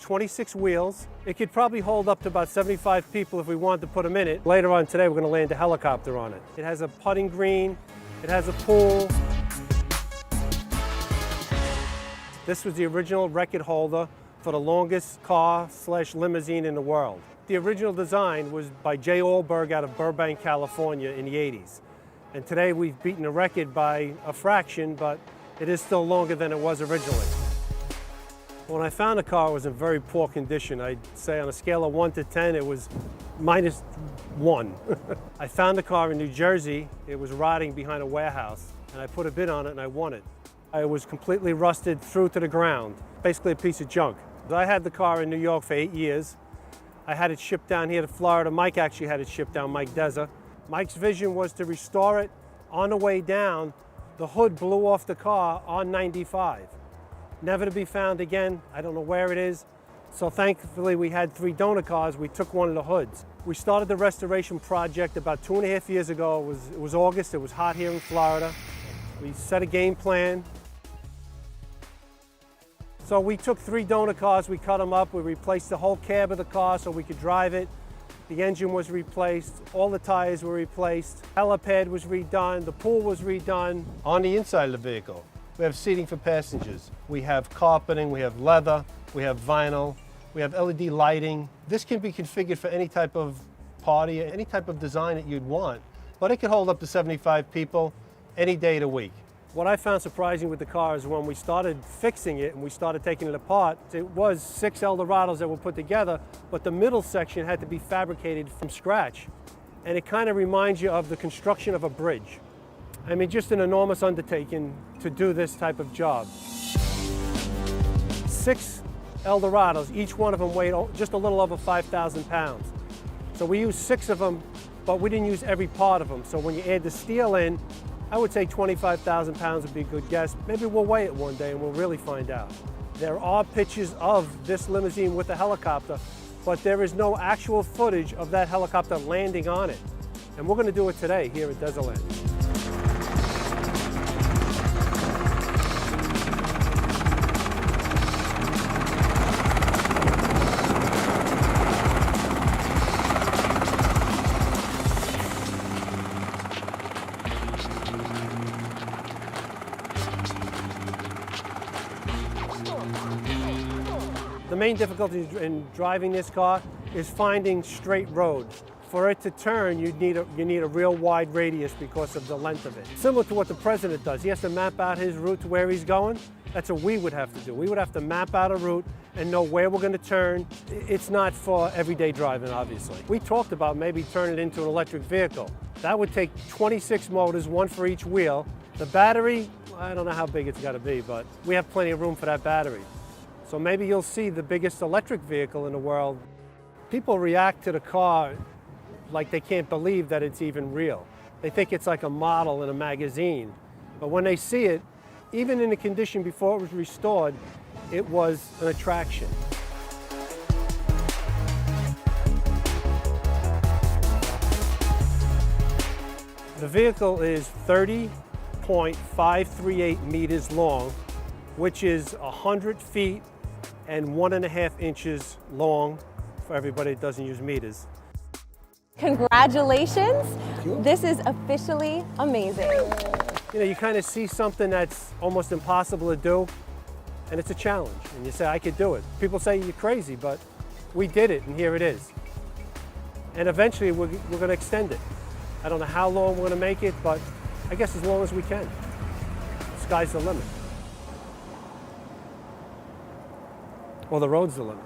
26 wheels. It could probably hold up to about 75 people if we wanted to put them in it. Later on today, we're going to land a helicopter on it. It has a putting green. It has a pool. This was the original record holder for the longest car/limousine in the world. The original design was by Jay Ohlberg out of Burbank, California in the 80s. And today we've beaten the record by a fraction, but it is still longer than it was originally. When I found the car, it was in very poor condition. I'd say on a scale of 1 to 10, it was -1. I found the car in New Jersey. It was rotting behind a warehouse, and I put a bid on it and I won it. It was completely rusted through to the ground, basically a piece of junk. I had the car in New York for 8 years. I had it shipped down here to Florida. Mike actually had it shipped down, Mike Deza. Mike's vision was to restore it. On the way down, the hood blew off the car on 95. Never to be found again. I don't know where it is. So thankfully we had 3 donor cars. We took one of the hoods. We started the restoration project about 2.5 years ago. It was August. It was hot here in Florida. We set a game plan. So we took 3 donor cars, we cut them up, we replaced the whole cab of the car so we could drive it. The engine was replaced, all the tires were replaced, helipad was redone, the pool was redone. On the inside of the vehicle, we have seating for passengers. We have carpeting, we have leather, we have vinyl, we have LED lighting. This can be configured for any type of party, any type of design that you'd want, but it could hold up to 75 people any day of the week. What I found surprising with the car is when we started fixing it and we started taking it apart, it was 6 Eldorados that were put together, but the middle section had to be fabricated from scratch. And it kind of reminds you of the construction of a bridge. I mean, just an enormous undertaking to do this type of job. 6 Eldorados, each one of them weighed just a little over 5,000 pounds. So we used 6 of them, but we didn't use every part of them. So when you add the steel in, I would say 25,000 pounds would be a good guess. Maybe we'll weigh it one day and we'll really find out. There are pictures of this limousine with the helicopter, but there is no actual footage of that helicopter landing on it. And we're going to do it today here at Desertland. The main difficulty in driving this car is finding straight roads. For it to turn, you need a real wide radius because of the length of it. Similar to what the president does. He has to map out his route to where he's going. That's what we would have to do. We would have to map out a route and know where we're going to turn. It's not for everyday driving, obviously. We talked about maybe turning it into an electric vehicle. That would take 26 motors, 1 for each wheel. The battery, I don't know how big it's got to be, but we have plenty of room for that battery. So maybe you'll see the biggest electric vehicle in the world. People react to the car like they can't believe that it's even real. They think it's like a model in a magazine. But when they see it, even in the condition before it was restored, it was an attraction. The vehicle is 30.538 meters long, which is 100 feet and 1.5 inches long for everybody that doesn't use meters. Congratulations. This is officially amazing. You know, you kind of see something that's almost impossible to do, and it's a challenge. And you say, I could do it. People say you're crazy, but we did it, and here it is. And eventually, we're going to extend it. I don't know how long we're going to make it, but I guess as long as we can. The sky's the limit. Well, the road's the limit.